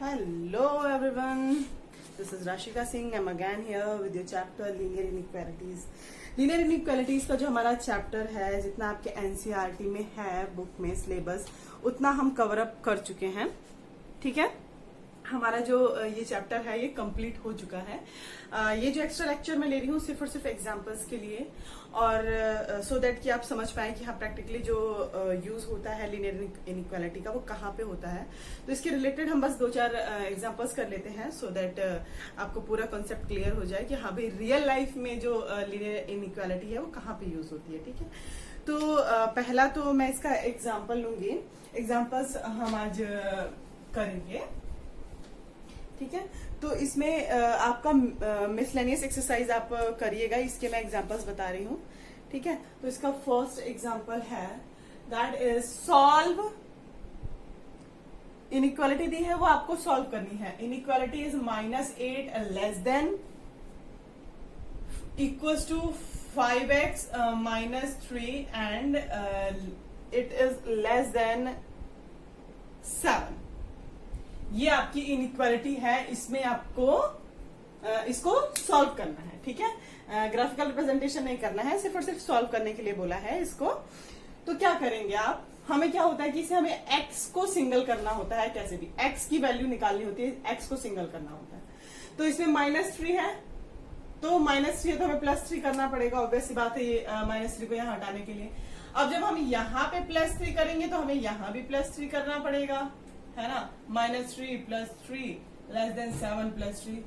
Hello everyone, this is Rashika Singh. I'm again here with your chapter Linear Inequalities. Linear Inequalities का जो हमारा chapter है, जितना आपके एनसीईआरटी में है बुक में सिलेबस, उतना हम कवर अप कर चुके हैं. ठीक है, हमारा जो ये चैप्टर है ये कंप्लीट हो चुका है. ये जो एक्स्ट्रा लेक्चर मैं ले रही हूँ सिर्फ और सिर्फ एग्जांपल्स के लिए, और सो दैट कि आप समझ पाएं कि हाँ प्रैक्टिकली जो यूज होता है लीनियर इनइक्वालिटी का वो कहाँ पे होता है. तो इसके रिलेटेड हम बस 2-4 एग्जांपल्स कर लेते हैं सो दैट आपको पूरा कॉन्सेप्ट क्लियर हो जाए कि हाँ भाई रियल लाइफ में जो लीनियर इनइक्वालिटी है वो कहाँ पे यूज होती है. ठीक है, तो पहला तो मैं इसका एग्जाम्पल लूंगी. एग्जाम्पल्स हम आज करेंगे. ठीक है, तो इसमें आपका मिसलेनियस एक्सरसाइज आप करिएगा. इसके मैं एग्जांपल्स बता रही हूँ. ठीक है, तो इसका फर्स्ट एग्जांपल है दैट इज सॉल्व. इनइक्वालिटी दी है वो आपको सॉल्व करनी है. Inequality is -8 less than equals to 5x -3 and it is less than 7. ये आपकी इनइक्वालिटी है. इसमें आपको इसको सॉल्व करना है. ठीक है, ग्राफिकल रिप्रेजेंटेशन नहीं करना है, सिर्फ और सिर्फ सॉल्व करने के लिए बोला है इसको. तो क्या करेंगे आप, हमें क्या होता है कि इसे हमें x को सिंगल करना होता है. कैसे भी x की वैल्यू निकालनी होती है, x को सिंगल करना होता है. तो इसमें -3 है, तो -3 है तो हमें +3 करना पड़ेगा. ऑब्वियस सी बात है ये -3 को यहाँ हटाने के लिए. अब जब हम यहाँ पे +3 करेंगे तो हमें यहाँ भी +3 करना पड़ेगा, है ना. -3 + 3 लेस देन 7 + 3,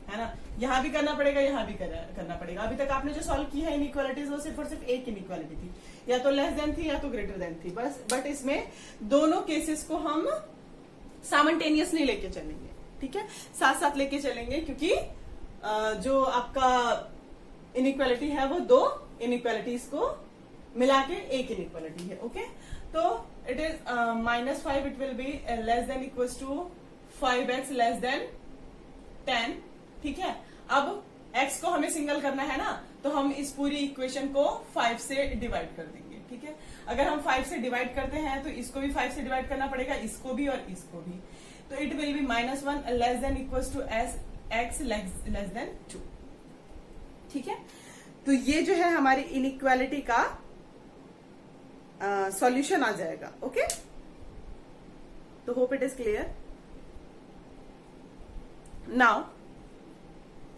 है ना. यहाँ भी करना पड़ेगा, यहाँ भी करना पड़ेगा. अभी तक आपने जो सॉल्व की है इनइक्वालिटीज वो सिर्फ और सिर्फ एक इनइक्वालिटी थी, या तो लेस देन थी या तो ग्रेटर देन थी बस. बट इसमें दोनों केसेस को हम साइमल्टेनियसली लेके चलेंगे. ठीक है, साथ साथ लेके चलेंगे, क्योंकि जो आपका इनइक्वालिटी है वो दो इनइक्वालिटीज को मिला के एक इनइक्वालिटी है. ओके, तो it is -5 it will be less than equals to 5x less than 10. ठीक है, अब x को हमें सिंगल करना है ना, तो हम इस पूरी इक्वेशन को 5 से डिवाइड कर देंगे. ठीक है, अगर हम 5 से डिवाइड करते हैं तो इसको भी 5 से डिवाइड करना पड़ेगा, इसको भी और इसको भी. तो it will be -1 less than equals to x less than 2. ठीक है, तो ये जो है हमारी इनइक्वालिटी का सॉल्यूशन आ जाएगा. ओके, तो hope it is clear now.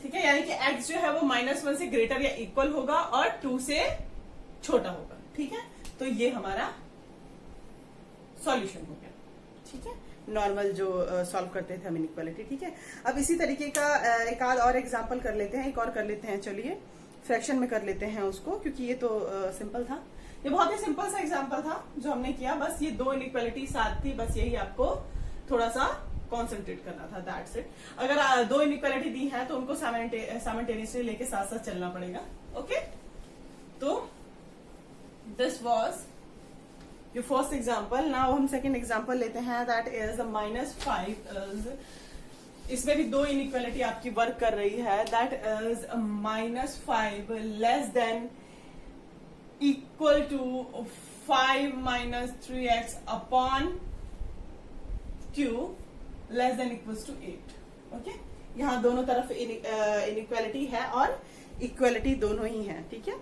ठीक है, यानी कि x जो है वो -1 से ग्रेटर या इक्वल होगा और 2 से छोटा होगा. ठीक है, तो ये हमारा सॉल्यूशन हो गया. ठीक है, नॉर्मल जो सॉल्व करते थे हम इनइक्वालिटी. ठीक है, अब इसी तरीके का एक आध और एग्जांपल कर लेते हैं. एक और कर लेते हैं, चलिए फ्रैक्शन में कर लेते हैं उसको, क्योंकि ये तो सिंपल था. ये बहुत ही सिंपल सा एग्जांपल था जो हमने किया. बस ये दो इनइक्वालिटी साथ थी, बस यही आपको थोड़ा सा कॉन्सेंट्रेट करना था. That's it. अगर दो इनइक्वालिटी दी है तो उनको साइमल्टेनियसली लेके साथ साथ चलना पड़ेगा. ओके, तो this was your first example. Now हम सेकेंड एग्जांपल लेते हैं. दैट इज -5 इसमें भी दो इनइक्वालिटी आपकी वर्क कर रही है. That is -5 less than equal to 5 - 3x upon q less than equals to 8. Okay, यहाँ दोनों तरफ इनइक्वालिटी है और इक्वालिटी दोनों ही है. ठीक है,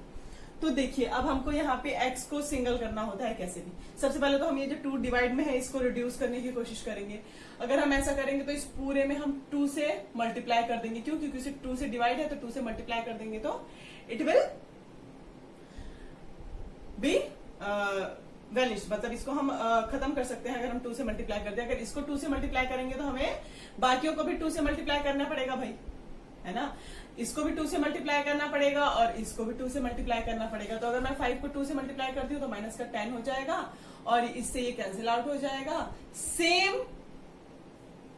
तो देखिए अब हमको यहाँ पे x को सिंगल करना होता है. कैसे भी, सबसे पहले तो हम ये जो 2 डिवाइड में है इसको रिड्यूस करने की कोशिश करेंगे. अगर हम ऐसा करेंगे तो इस पूरे में हम 2 से मल्टीप्लाई कर देंगे. क्यों? क्योंकि इसे 2 से डिवाइड है तो 2 से मल्टीप्लाई कर देंगे तो इट विल बी वेनिश. मतलब इसको हम खत्म कर सकते हैं अगर हम 2 से मल्टीप्लाई कर दें. अगर इसको 2 से मल्टीप्लाई करेंगे तो हमें बाकियों को भी 2 से मल्टीप्लाई करना पड़ेगा भाई, है ना. इसको भी 2 से मल्टीप्लाई करना पड़ेगा और इसको भी 2 से मल्टीप्लाई करना पड़ेगा. तो अगर मैं 5 को 2 से मल्टीप्लाई करती हूँ तो माइनस का 10 हो जाएगा और इससे ये कैंसिल आउट हो जाएगा. सेम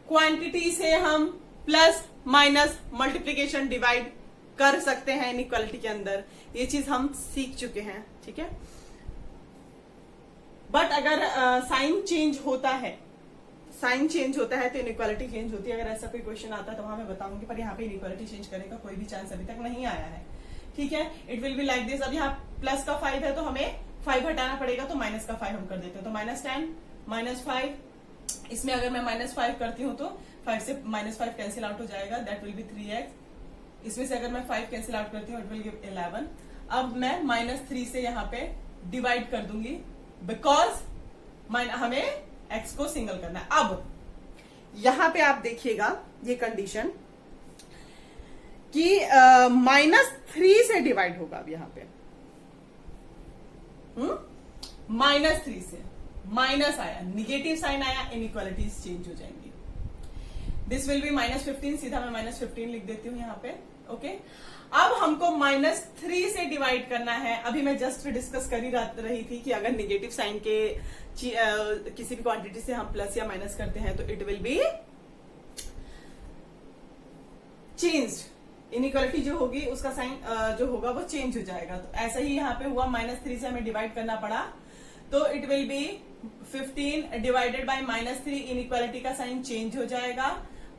क्वांटिटी से हम प्लस माइनस मल्टीप्लीकेशन डिवाइड कर सकते हैं इनइक्वालिटी के अंदर. ये चीज हम सीख चुके हैं. ठीक है, बट अगर साइन चेंज होता है तो इनइक्वालिटी चेंज होती है. अगर ऐसा कोई क्वेश्चन आता है तो वहां मैं बताऊंगी, पर यहाँ पे इनइक्वालिटी चेंज करने का कोई भी चांस अभी तक नहीं आया है. ठीक है, it will be like this. अब यहाँ प्लस का 5 है तो हमें 5 हटाना पड़ेगा, तो माइनस का 5 हम कर देते हैं. तो -10 -5 इसमें अगर मैं -5 करती हूँ तो 5 से -5 कैंसिल आउट हो जाएगा, दैट विल बी 3x। इसमें से अगर मैं 5 कैंसिल आउट करती हूँ, इट विल गिव 11। अब मैं -3 से यहाँ पे डिवाइड कर दूंगी, बिकॉज हमें x को सिंगल करना है। अब यहां पे आप देखिएगा ये कंडीशन कि -3 से डिवाइड होगा। अब यहां पे -3 से माइनस आया, निगेटिव साइन आया, इनइक्वालिटीज चेंज हो जाएंगी। दिस विल बी -15, सीधा मैं -15 लिख देती हूं यहां पे। ओके, अब हमको -3 से डिवाइड करना है। अभी मैं जस्ट डिस्कस कर ही रही थी कि अगर निगेटिव साइन के किसी भी क्वांटिटी से हम प्लस या माइनस करते हैं तो it will be changed. Inequality जो होगी उसका साइन जो होगा वो चेंज हो जाएगा। तो ऐसा ही यहाँ पे हुआ, -3 से हमें डिवाइड करना पड़ा, तो it will B 15 divided by -3, inequality का साइन चेंज हो जाएगा।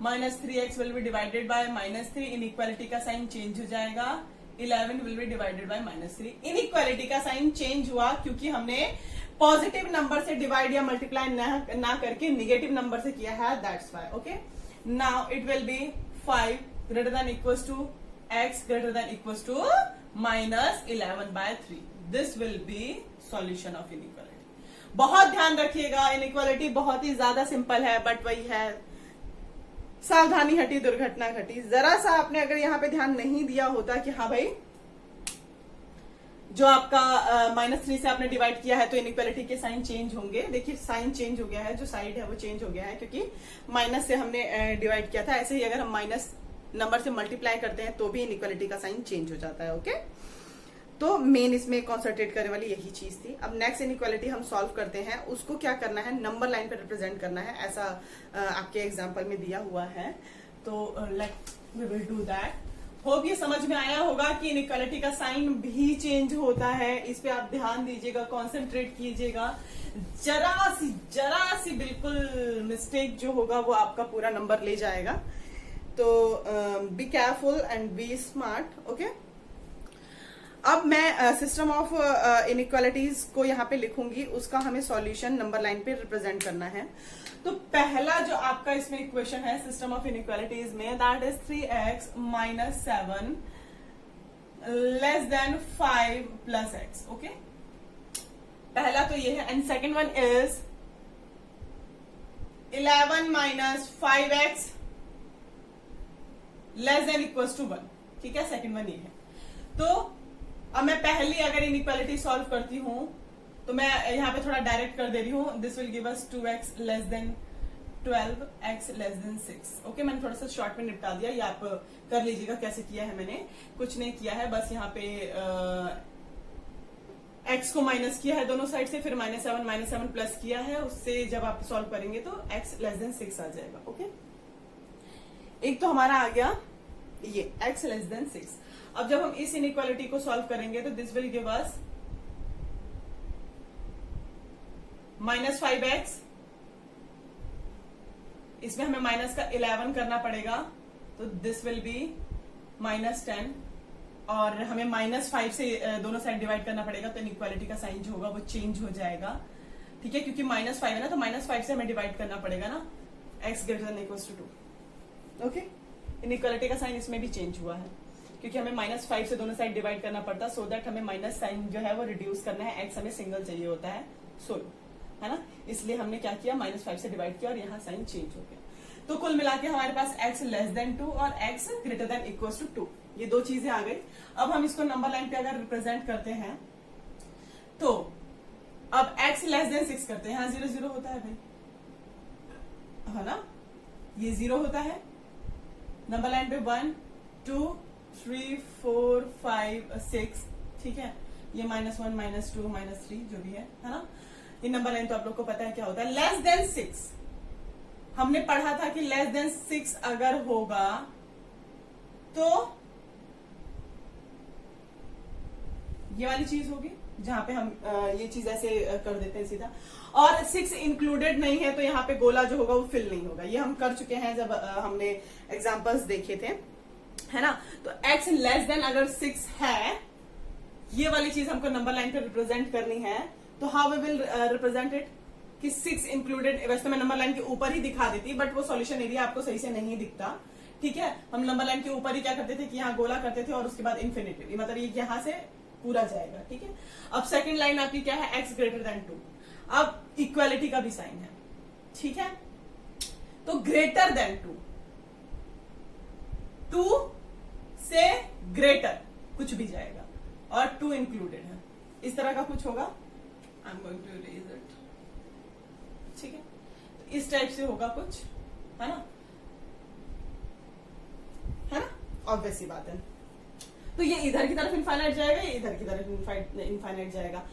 -3x will be divided by -3, inequality का साइन चेंज हो जाएगा। 11 will be divided by -3, inequality का साइन चेंज हुआ क्योंकि हमने पॉजिटिव नंबर से डिवाइड या मल्टीप्लाई ना करके निगेटिव नंबर से किया है, that's why. Okay, now it will B 5 greater than equals to x greater than equals to -11/3. This will be solution of inequality. बहुत ध्यान रखिएगा, इनइक्वालिटी बहुत ही ज्यादा सिंपल है, बट वही है, सावधानी हटी दुर्घटना घटी। जरा सा आपने अगर यहाँ पे ध्यान नहीं दिया होता कि हाँ भाई जो आपका -3 से आपने डिवाइड किया है तो इनइक्वालिटी के साइन चेंज होंगे। देखिए साइन चेंज हो गया है, जो साइड है वो चेंज हो गया है क्योंकि माइनस से हमने डिवाइड किया था। ऐसे ही अगर हम माइनस नंबर से मल्टीप्लाई करते हैं तो भी इनइक्वालिटी का साइन चेंज हो जाता है। ओके, तो मेन इसमें कॉन्सेंट्रेट करने वाली यही चीज थी। अब नेक्स्ट इनइक्वालिटी हम सॉल्व करते हैं, उसको क्या करना है, नंबर लाइन पे रिप्रेजेंट करना है, ऐसा आपके एग्जाम्पल में दिया हुआ है। तो let we will do that. Hope ये समझ में आया होगा कि इनइक्वालिटी का साइन भी चेंज होता है। इस पे आप ध्यान दीजिएगा, कॉन्सेंट्रेट कीजिएगा। जरा सी बिल्कुल मिस्टेक जो होगा वो आपका पूरा नंबर ले जाएगा। तो be careful and be smart. Okay, अब मैं सिस्टम ऑफ इनइक्वालिटीज को यहाँ पे लिखूंगी, उसका हमें सॉल्यूशन नंबर लाइन पे रिप्रेजेंट करना है। तो पहला जो आपका इसमें इक्वेशन है सिस्टम ऑफ इनइक्वालिटीज में, that is 3x - 7 less than 5 + x। Okay, पहला तो ये है। And second one is 11 - 5x less than equals to 1। ठीक है, सेकेंड वन ये है। तो अब मैं पहली अगर इनइक्वालिटी सॉल्व करती हूं तो मैं यहाँ पे थोड़ा डायरेक्ट कर दे रही हूं। This will give us 2x less than 12, x less then 6। Okay, मैंने थोड़ा सा शॉर्ट में निपटा दिया, ये आप कर लीजिएगा कैसे किया है। मैंने कुछ नहीं किया है, बस यहाँ पे x को माइनस किया है दोनों साइड से, फिर -7 प्लस किया है, उससे जब आप सॉल्व करेंगे तो x लेस देन 6 आ जाएगा। ओके, एक तो हमारा आ गया ये x लेस देन 6। अब जब हम इस इनइक्वालिटी को सॉल्व करेंगे तो this will give us -5x, इसमें हमें माइनस का 11 करना पड़ेगा, तो दिस विल बी -10, और हमें -5 से दोनों साइड डिवाइड करना पड़ेगा, तो इनइक्वालिटी का साइन जो होगा वो चेंज हो जाएगा। ठीक है, क्योंकि -5 है ना, तो -5 से हमें डिवाइड करना पड़ेगा ना, x greater than equals to 2। Okay, inequality का साइन इसमें भी चेंज हुआ है क्योंकि हमें -5 से दोनों साइड डिवाइड करना पड़ता, सो दैट हमें माइनस साइन जो है वो रिड्यूस करना है। x हमें सिंगल चाहिए होता है, सोलो, है ना, इसलिए हमने क्या किया, -5 से डिवाइड किया और यहाँ साइन चेंज हो गया। तो कुल मिला के हमारे पास x लेस देन 2 और x greater than equals to 2, ये दो चीजें आ गई। अब हम इसको नंबर लाइन पे अगर रिप्रेजेंट करते हैं तो अब x लेस देन 6 करते हैं, यहाँ 0 0 होता है भाई, है ना, ये 0 होता है। नंबर लाइन पे 1 2 3 4 5 6, ठीक है, ये -1 -2 -3 जो भी है ना। ये नंबर लाइन तो आप लोग को पता है क्या होता है। लेस देन 6 हमने पढ़ा था कि लेस देन 6 अगर होगा तो ये वाली चीज होगी, जहां पे हम ये चीज ऐसे कर देते हैं सीधा, और 6 इंक्लूडेड नहीं है तो यहाँ पे गोला जो होगा वो फिल नहीं होगा। ये हम कर चुके हैं जब हमने एग्जांपल्स देखे थे, है ना। तो x लेस देन अगर 6 है, ये वाली चीज हमको नंबर लाइन पे रिप्रेजेंट करनी है, तो how we will represent it, कि 6 इंक्लूडेड, वैसे मैं नंबर लाइन के ऊपर ही दिखा देती, बट वो सॉल्यूशन एरिया आपको सही से नहीं दिखता, ठीक है। हम नंबर लाइन के ऊपर ही क्या करते थे कि यहाँ गोला करते थे और उसके बाद इन्फिनिटी, मतलब ये यहाँ से पूरा जाएगा, ठीक है। अब सेकंड लाइन आपकी क्या है, x ग्रेटर देन 2। अब इक्वालिटी का भी साइन है, ठीक है। तो ग्रेटर देन 2 से ग्रेटर कुछ भी जाएगा और 2 इंक्लूडेड है, इस तरह का कुछ होगा। I am going to erase it, ठीक है। तो इस टाइप से होगा कुछ, है ना, है ना, ऑब्वियस सी बात है। तो ये इधर की तरफ इनफाइनाइट जाएगा, ये इधर की तरफ इनफाइनाइट जाएगा।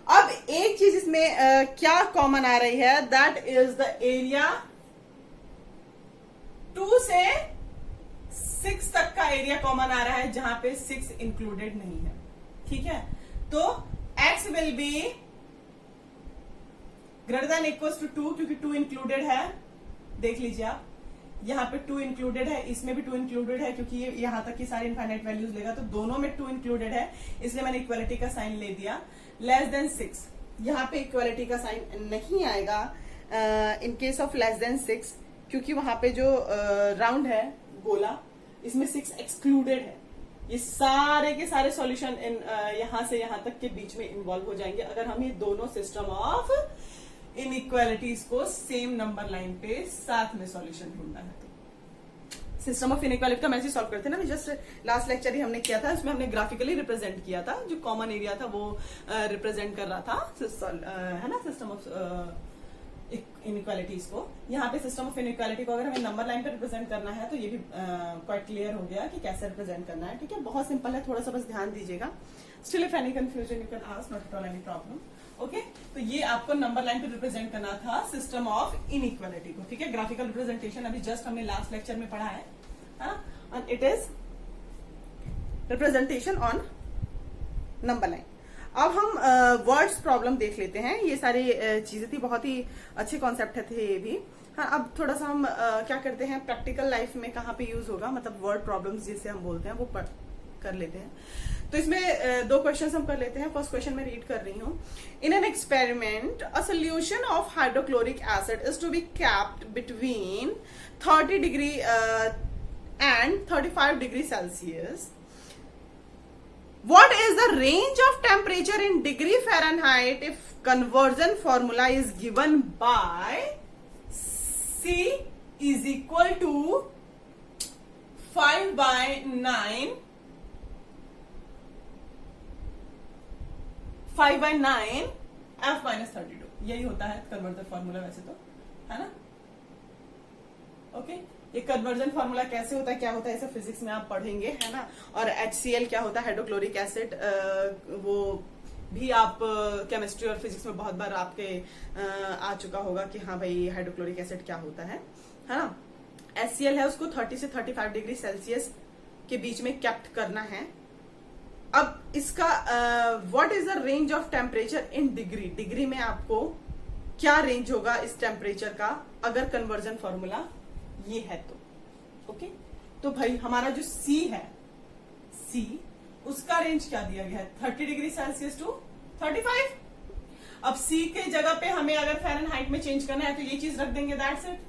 अब एक चीज इसमें क्या कॉमन आ रही है, दैट इज द एरिया 2 से 6 तक का एरिया कॉमन आ रहा है, जहां पे 6 इंक्लूडेड नहीं है, ठीक है। तो x will be greater than equals to 2, क्योंकि 2 इंक्लूडेड है, देख लीजिए आप, यहाँ पे 2 इंक्लूडेड है, इसमें भी 2 इंक्लूडेड है, क्योंकि ये यहाँ तक की सारी इनफाइनाइट वैल्यूज लेगा, तो दोनों में 2 इंक्लूडेड है, इसलिए मैंने इक्वालिटी का साइन ले दिया। लेस देन 6, यहाँ पे इक्वालिटी का साइन नहीं आएगा in case of less than 6, क्योंकि वहां पे जो राउंड है गोला, इसमें 6 एक्सक्लूडेड है। ये सारे के सारे सॉल्यूशन यहां से यहां तक के बीच में इन्वॉल्व हो जाएंगे, अगर हम ये दोनों सिस्टम ऑफ इनइक्वालिटीज को सेम नंबर लाइन पे साथ में सॉल्यूशन ढूंढना है। तो सिस्टम ऑफ इनइक्वालिटी का मैसेज सॉल्व करते हैं ना, जस्ट लास्ट लेक्चर ही हमने किया था, उसमें हमने ग्राफिकली रिप्रेजेंट किया था, जो कॉमन एरिया था वो रिप्रेजेंट कर रहा था, है ना, सिस्टम ऑफ इनइक्वालिटीज को। यहाँ पे सिस्टम ऑफ इनइक्वालिटी को अगर हमें नंबर लाइन पे रिप्रेजेंट करना है तो ये भी क्वाइट क्लियर हो गया कि कैसे रिप्रेजेंट करना है, ठीक है। बहुत सिंपल है, थोड़ा सा बस ध्यान दीजिएगा। Still if any confusion you can ask, not at all any problem, okay. तो ये आपको नंबर लाइन पे रिप्रेजेंट करना था सिस्टम ऑफ इनइक्वालिटी को, ठीक है। ग्राफिकल रिप्रेजेंटेशन अभी जस्ट हमने लास्ट लेक्चर में पढ़ा है ना, and it is representation on number line. अब हम वर्ड्स प्रॉब्लम देख लेते हैं। ये सारी चीजें थी, बहुत ही अच्छे कॉन्सेप्ट थे ये भी। हाँ, अब थोड़ा सा हम क्या करते हैं, प्रैक्टिकल लाइफ में कहाँ पे यूज होगा, मतलब वर्ड प्रॉब्लम्स जिसे हम बोलते हैं वो कर लेते हैं। तो इसमें 2 क्वेश्चंस हम कर लेते हैं। फर्स्ट क्वेश्चन मैं रीड कर रही हूँ। In an experiment a solution of hydrochloric acid is to be kept between 30 degree and 35 degree Celsius. What is the range of temperature in degree Fahrenheit if conversion formula is given by C is equal to 5/9 F minus 32. यही होता है conversion formula वैसे तो, है ना, okay. ये conversion formula कैसे होता है, क्या होता है, ऐसा फिजिक्स में आप पढ़ेंगे, है ना। और HCl क्या होता है, हाइड्रोक्लोरिक एसिड, वो भी आप केमिस्ट्री और फिजिक्स में बहुत बार आपके आ चुका होगा कि हाँ भाई हाइड्रोक्लोरिक एसिड क्या होता है ना। HCl है, उसको 30 से 35 डिग्री सेल्सियस के बीच में केप्ट करना है। अब इसका what is the range of temperature in degree, degree में आपको क्या रेंज होगा इस टेम्परेचर का अगर कन्वर्जन फॉर्मूला ये है तो, ओके। तो भाई हमारा जो C है, C उसका रेंज क्या दिया गया है, 30 डिग्री सेल्सियस टू 35। अब C के जगह पे हमें अगर फ़ारेनहाइट में चेंज करना है तो ये चीज रख देंगे, दैट्स इट,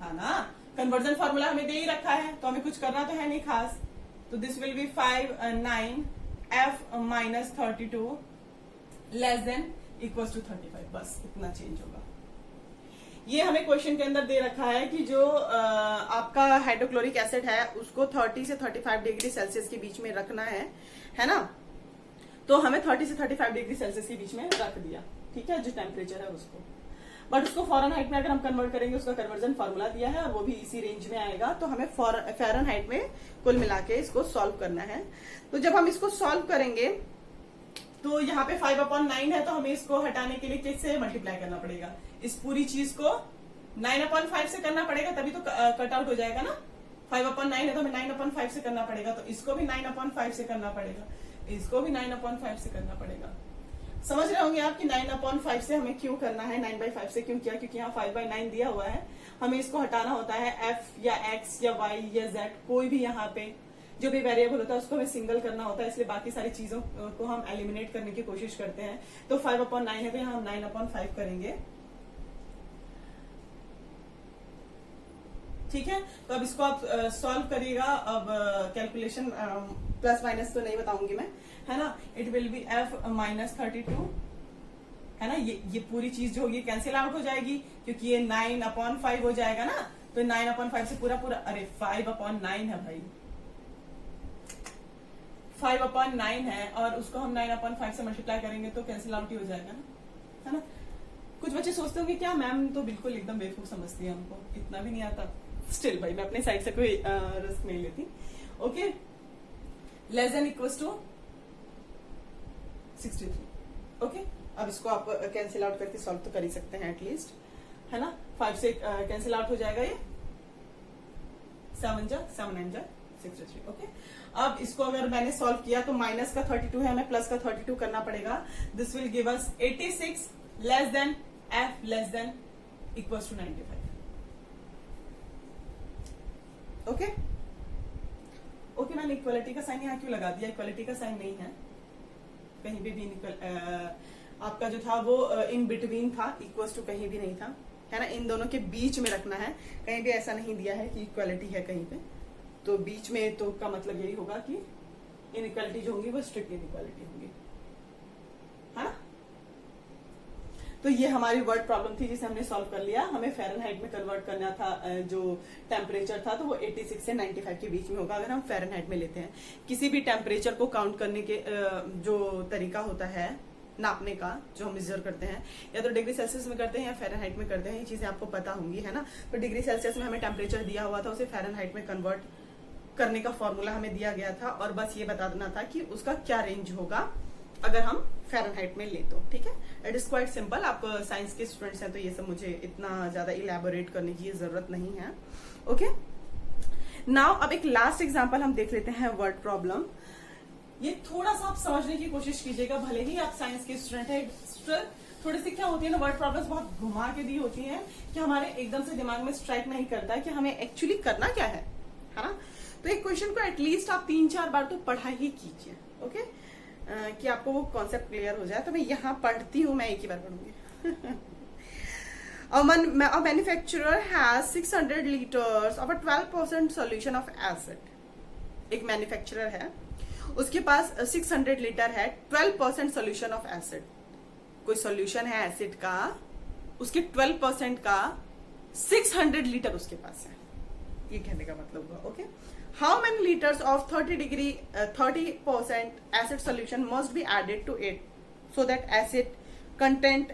है ना। कन्वर्जन फॉर्मूला हमें दे ही रखा है तो हमें कुछ करना तो है नहीं खास। तो this will be 5/9 F minus 32 less than equals to 35, बस इतना चेंज होगा। ये हमें क्वेश्चन के अंदर दे रखा है कि जो आपका हाइड्रोक्लोरिक एसिड है उसको 30 से 35 डिग्री सेल्सियस के बीच में रखना है ना। तो हमें 30 से 35 डिग्री सेल्सियस के बीच में रख दिया, ठीक है, जो टेम्परेचर है उसको। बट उसको फ़ारेनहाइट में अगर हम कन्वर्ट करेंगे, उसका कन्वर्जन फॉर्मूला दिया है और वो भी इसी रेंज में आएगा, तो हमें फ़ारेनहाइट में कुल मिला के इसको सॉल्व करना है। तो जब हम इसको सॉल्व करेंगे तो यहाँ पे 5/9 है, तो हमें इसको हटाने के लिए किससे मल्टीप्लाई करना पड़ेगा, इस पूरी चीज को 9/5 से करना पड़ेगा, तभी तो कट आउट हो जाएगा ना। 5/9 है तो हमें 9/5 से करना पड़ेगा, तो इसको भी 9/5 से करना पड़ेगा, इसको भी 9/5 से करना पड़ेगा। समझ रहे होंगे आप कि 9/5 से हमें क्यों करना है, 9/5 से क्यों किया, क्योंकि यहाँ 5/9 दिया हुआ है, हमें इसको हटाना होता है। F या X या Y या Z कोई भी यहाँ पे जो भी वेरिएबल होता है उसको हमें सिंगल करना होता है, इसलिए बाकी सारी चीजों को हम एलिमिनेट करने की कोशिश करते हैं। तो 5/9 है तो यहाँ हम 9/5 करेंगे, ठीक है, तो अब इसको आप सॉल्व करिएगा। अब कैलकुलेशन प्लस माइनस तो नहीं बताऊंगी मैं, है ना। It will B f minus 32, है ना। ये पूरी चीज जो होगी कैंसिल आउट हो जाएगी, क्योंकि ये 9/5 हो जाएगा ना, तो 9/5 से पूरा अरे 5/9 है भाई, 5/9 है, और उसको हम 9/5 से मल्टीप्लाई करेंगे तो कैंसिल आउट ही हो जाएगा ना, है ना। कुछ बच्चे सोचते होंगे क्या मैम तो बिल्कुल एकदम बेवकूफ समझती है, हमको इतना भी नहीं आता। स्टिल भाई मैं अपने साइड से कोई रिस्क नहीं लेती। Okay, less than equals to 63। Okay, अब इसको आप कैंसिल आउट करके सॉल्व तो कर ही सकते हैं एटलीस्ट, है ना। 5 से कैंसिल आउट हो जाएगा ये, 7 9 63। ओके, अब इसको अगर मैंने सॉल्व किया तो माइनस का 32 है, हमें प्लस का 32 करना पड़ेगा। This will give us 86 less than f less than equals to 95। Okay okay, मैंने इक्वलिटी का साइन यहाँ क्यों लगा दिया? इक्वलिटी का साइन नहीं है कहीं भी आपका जो था वो इन बिटवीन था, इक्वल्स टू कहीं भी नहीं था, है ना। इन दोनों के बीच में रखना है, कहीं भी ऐसा नहीं दिया है कि इक्वलिटी है कहीं पे, तो बीच में तो का मतलब यही होगा कि इनइक्वालिटी जो होंगी वो स्ट्रिक्ट इनइक्वालिटी होंगी, है ना। तो ये हमारी वर्ड प्रॉब्लम थी जिसे हमने सॉल्व कर लिया। हमें फ़ारेनहाइट में कन्वर्ट करना था, जो टेम्परेचर था तो वो 86 से 95 के बीच में होगा अगर हम फ़ारेनहाइट में लेते हैं। किसी भी टेम्परेचर को काउंट करने के जो तरीका होता है नापने का, जो हम मेजर करते हैं, या तो डिग्री सेल्सियस में करते हैं या फ़ारेनहाइट में करते हैं, ये चीजें आपको पता होंगी, है ना। तो डिग्री सेल्सियस में हमें टेम्परेचर दिया हुआ था, उसे फ़ारेनहाइट में कन्वर्ट करने का फॉर्मूला हमें दिया गया था, और बस ये बता देना था कि उसका क्या रेंज होगा अगर हम फ़ारेनहाइट में ले तो, ठीक है। It is quite simple. आप साइंस के स्टूडेंट्स हैं तो ये सब मुझे इतना ज्यादा इलेबोरेट करने की जरूरत नहीं है। ओके, नाउ अब एक लास्ट एग्जांपल हम देख लेते हैं, वर्ड प्रॉब्लम। ये थोड़ा सा आप समझने की कोशिश कीजिएगा, भले ही आप साइंस के स्टूडेंट हैं। थोड़ी सी क्या होती है ना, वर्ड प्रॉब्लम्स बहुत घुमा के दी होती हैं कि हमारे एकदम से दिमाग में स्ट्राइक नहीं करता है कि हमें एक्चुअली करना क्या है ना। तो एक क्वेश्चन को एटलीस्ट आप 3-4 बार तो पढ़ा ही कीजिए, ओके, कि आपको वो कॉन्सेप्ट क्लियर हो जाए। तो मैं यहाँ पढ़ती हूँ, मैं एक ही बार पढ़ूंगी। A manufacturer has 600 liters of a 12% solution of acid। एक मैन्युफैक्चरर है, उसके पास 600 लीटर है 12% सोल्यूशन ऑफ एसिड। कोई सोल्यूशन है एसिड का, उसके 12% का 600 लीटर उसके पास है, ये कहने का मतलब हुआ। Okay, how many litres of 30% acid solution must be added to it so that acid content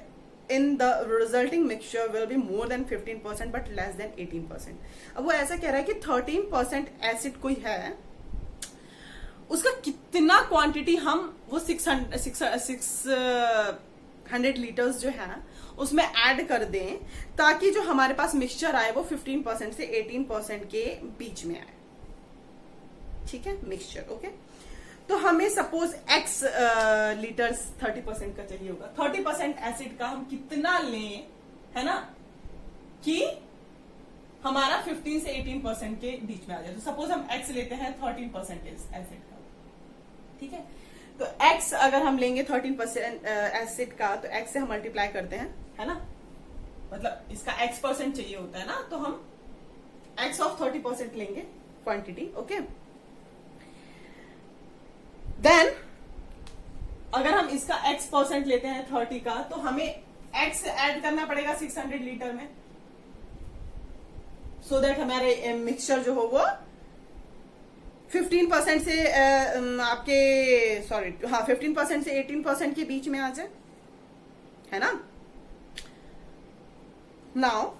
in the resulting mixture will be more than 15% but less than 18%। अब वो ऐसा कह रहा है कि 13% एसिड कोई है, उसका कितना क्वांटिटी हम वो 600 लीटर्स जो है उसमें ऐड कर दें ताकि जो हमारे पास मिक्सचर आए वो 15% से 18% के बीच में आए, ठीक है, मिक्सचर। ओके, तो हमें सपोज x लीटर्स 30% का चाहिए होगा। 30% एसिड का हम कितना लें, है ना, कि हमारा 15 से 18% के बीच में आ जाए। तो सपोज हम x लेते हैं 13% एसिड का, ठीक है। तो x अगर हम लेंगे 13% एसिड का, तो x से हम मल्टीप्लाई करते हैं, है ना, मतलब इसका x% चाहिए होता है ना, तो हम x ऑफ 30% लेंगे क्वांटिटी। ओके, देन अगर हम इसका x% लेते हैं 30 का, तो हमें x ऐड करना पड़ेगा 600 लीटर में, सो दैट हमारे मिक्सचर जो हो वो 15% से आपके 15% से 18% के बीच में आ जाए, है ना। नाउ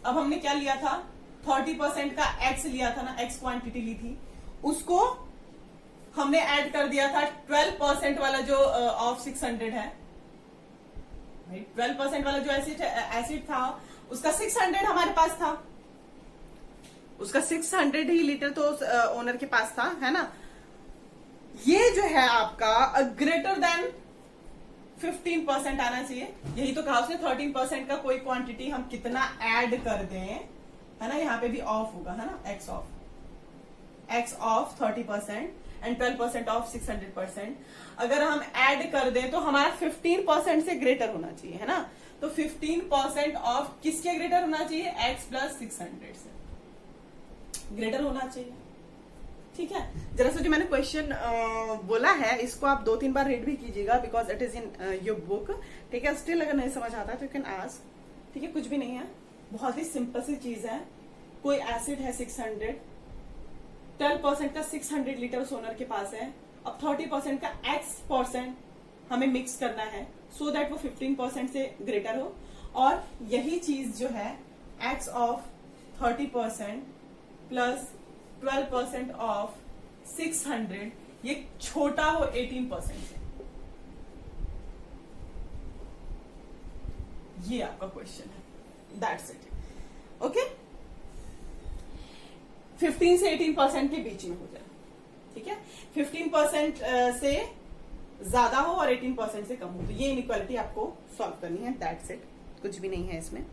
अब हमने क्या लिया था, 30% का x लिया था ना, x क्वांटिटी ली थी, उसको हमने ऐड कर दिया था 12% वाला जो ऑफ 600 है, 12% वाला जो एसिड था उसका 600 हमारे पास था, उसका 600 ही लीटर तो ओनर के पास था, है ना। ये जो है आपका ग्रेटर देन 15% आना चाहिए, यही तो कहा उसने। 13% का कोई क्वांटिटी हम कितना ऐड कर दें, है ना, यहाँ पे भी ऑफ होगा, है ना, x ऑफ 30% एंड 12% ऑफ 600%। अगर हम ऐड कर दें तो हमारा 15% से ग्रेटर होना चाहिए, है ना। तो 15% ऑफ किसके ग्रेटर होना चाहिए, x प्लस 600 से ग्रेटर होना चाहिए। ठीक है, जरा सा जो मैंने क्वेश्चन बोला है इसको आप 2-3 बार रीड भी कीजिएगा, because it is in your book. ठीक है, स्टिल अगर नहीं समझ आता तो यू कैन आस्क। ठीक है, कुछ भी नहीं है, बहुत ही सिंपल सी चीज है। कोई एसिड है 600, 12% का 600 लीटर सोनर के पास है। अब 30% का x% हमें मिक्स करना है सो दैट वो 15% से ग्रेटर हो। और यही चीज जो है x ऑफ 30% प्लस 12% ऑफ 600 ये छोटा हो 18% से। ये आपका क्वेश्चन है, दैट्स इट। ओके, 15 से 18% के बीच में हो जाए। ठीक है, 15% से ज्यादा हो और 18% से कम हो, तो ये इनइक्वालिटी आपको सॉल्व करनी है, दैट्स इट। कुछ भी नहीं है इसमें।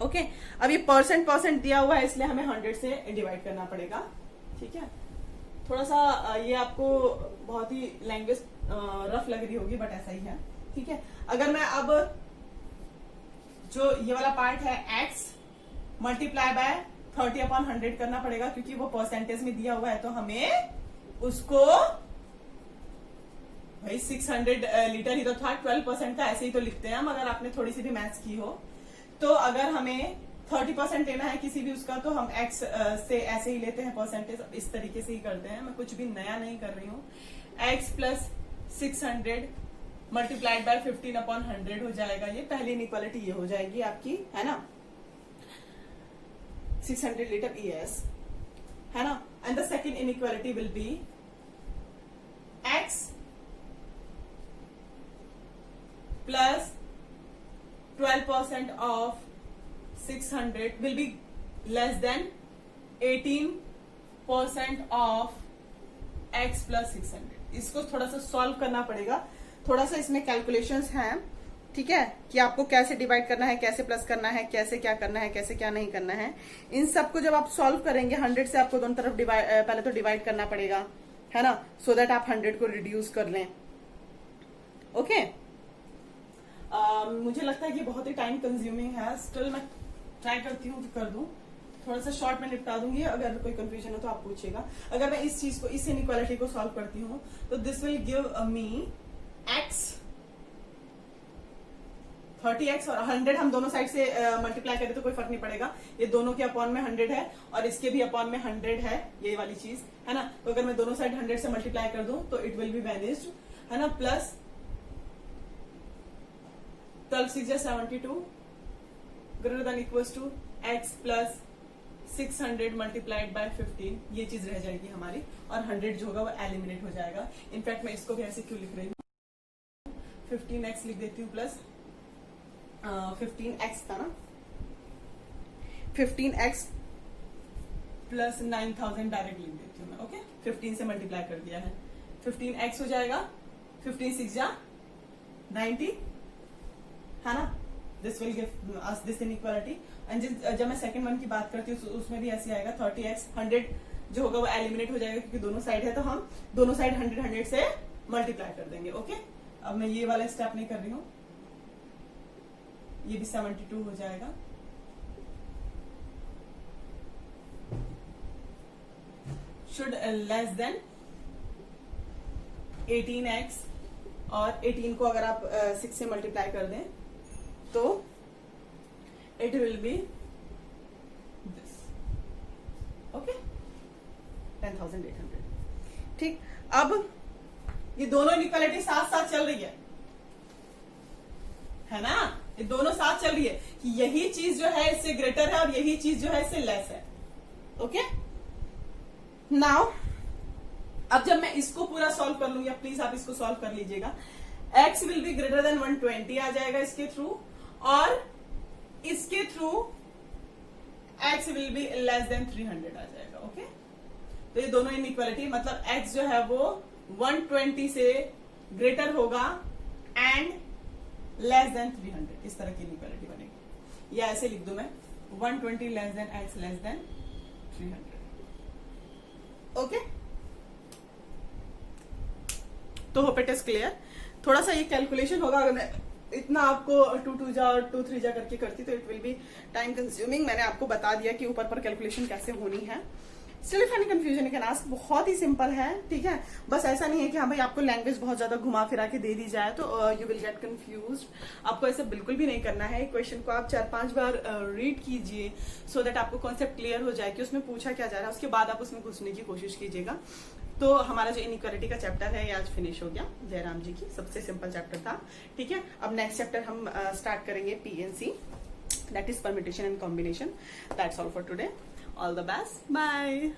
ओके, अब ये परसेंट दिया हुआ है इसलिए हमें 100 से डिवाइड करना पड़ेगा। ठीक है, थोड़ा सा ये आपको बहुत ही लैंग्वेज रफ लग रही होगी, बट ऐसा ही है। ठीक है, अगर मैं अब जो ये वाला पार्ट है x मल्टीप्लाई बाय 30/100 करना पड़ेगा, क्योंकि वो परसेंटेज में दिया हुआ है, तो हमें उसको भाई 600 लीटर ही तो था, 12% का ऐसे ही तो लिखते हैं हम, अगर आपने थोड़ी सी भी मैथ्स की हो तो। अगर हमें 30% लेना है किसी भी उसका, तो हम x से ऐसे ही लेते हैं परसेंटेज, इस तरीके से ही करते हैं। मैं कुछ भी नया नहीं कर रही हूँ। x प्लस 600 मल्टीप्लाइड बाय 15/100 हो जाएगा। ये पहली इनइक्वालिटी ये हो जाएगी आपकी, है ना, 600 लीटर ES, है ना। And the second inequality will be x plus 12% of 600 will be less than 18% of x plus 600। इसको थोड़ा सा सॉल्व करना पड़ेगा, थोड़ा सा इसमें कैलकुलेशंस हैं। ठीक है, कि आपको कैसे डिवाइड करना है, कैसे प्लस करना है, कैसे क्या करना है, कैसे क्या नहीं करना है। इन सबको जब आप सॉल्व करेंगे 100 से आपको दोनों तरफ पहले तो डिवाइड करना पड़ेगा, है ना, सो दैट आप 100 को रिड्यूस कर लें। ओके, मुझे लगता है कि बहुत ही टाइम कंज्यूमिंग है, स्टिल मैं ट्राई करती हूँ कि कर दूं, थोड़ा सा शॉर्ट में निपटा दूंगी। अगर कोई कंफ्यूजन हो तो आप पूछिएगा। अगर मैं इस चीज को, इस इनइक्वालिटी को सॉल्व करती हूँ तो this will give me x 30x और 100 हम दोनों साइड से मल्टीप्लाई करें तो कोई फर्क नहीं पड़ेगा, ये दोनों के अपॉन में 100 है और इसके भी अपॉन में 100 है, ये वाली चीज, है ना। तो अगर मैं दोनों साइड 100 से मल्टीप्लाई कर दूं तो इट विल बी वैनिश्ड, है ना। Plus 12 6 72 greater than equals to x plus 600 multiplied by 15, ये चीज रह जाएगी हमारी, और 100 जो होगा वो एलिमिनेट हो जाएगा। इनफैक्ट मैं इसको भी ऐसे क्यों लिख रही हूँ, 15x लिख देती हूँ, प्लस 15x था ना, 15x प्लस 9000 डायरेक्ट लिख देती हूँ मैं। ओके, 15 से मल्टीप्लाई कर दिया है, 15x हो जाएगा, 15 6 जा 90, है ना। This will give us this inequality. And जब मैं सेकंड वन की बात करती हूँ तो उसमें भी ऐसे आएगा, 30x 100 जो होगा वो एलिमिनेट हो जाएगा, क्योंकि दोनों साइड है तो हम दोनों साइड 100 से मल्टीप्लाई कर देंगे। ओके, अब मैं ये वाला स्टेप नहीं कर रही हूँ, ये भी 72 हो जाएगा। शुड लेस देन 18x, और 18 को अगर आप 6 से मल्टीप्लाई कर दें तो it will B this. Okay, 10,800। ठीक, अब ये दोनों इनइक्वालिटी साथ साथ चल रही है ना, ये दोनों साथ चल रही है कि यही चीज जो है इससे ग्रेटर है और यही चीज जो है इससे लेस है। ओके, नाउ अब जब मैं इसको पूरा सॉल्व कर लूंगी, प्लीज आप इसको सॉल्व कर लीजिएगा, x will be greater then 120 आ जाएगा इसके थ्रू, और इसके through x will be less than 300 आ जाएगा। ओके, तो ये दोनों इनइक्वालिटी, मतलब x जो है वो 120 से ग्रेटर होगा एंड लेस देन 300, इस तरह की इनइक्वालिटी बनेगी। या ऐसे लिख दूं मैं, 120 less than x less then 300। Okay, तो होप इट इज क्लियर। थोड़ा सा ये कैलकुलेशन होगा, अगर मैं इतना आपको 2 2 जा और 2 3 जा करके करती तो it will B time consuming. मैंने आपको बता दिया कि ऊपर पर कैलकुलेशन कैसे होनी है। Still if any confusion you can ask, बहुत ही सिंपल है, ठीक है। बस ऐसा नहीं है कि हाँ भाई आपको लैंग्वेज बहुत ज्यादा घुमा फिरा के दे दी जाए तो यू विल गेट कंफ्यूज। आपको ऐसा बिल्कुल भी नहीं करना है। क्वेश्चन को आप 4-5 बार रीड कीजिए सो दैट आपको कॉन्सेप्ट क्लियर हो जाए कि उसमें पूछा क्या जा रहा है। उसके बाद आप उसमें घुसने की कोशिश कीजिएगा। तो हमारा जो इनइक्वालिटी का चैप्टर है ये आज फिनिश हो गया, जयराम जी की सबसे सिंपल चैप्टर था, ठीक है। अब नेक्स्ट चैप्टर हम स्टार्ट करेंगे PNC, that is permutation and combination. That's all for today. All the best, bye.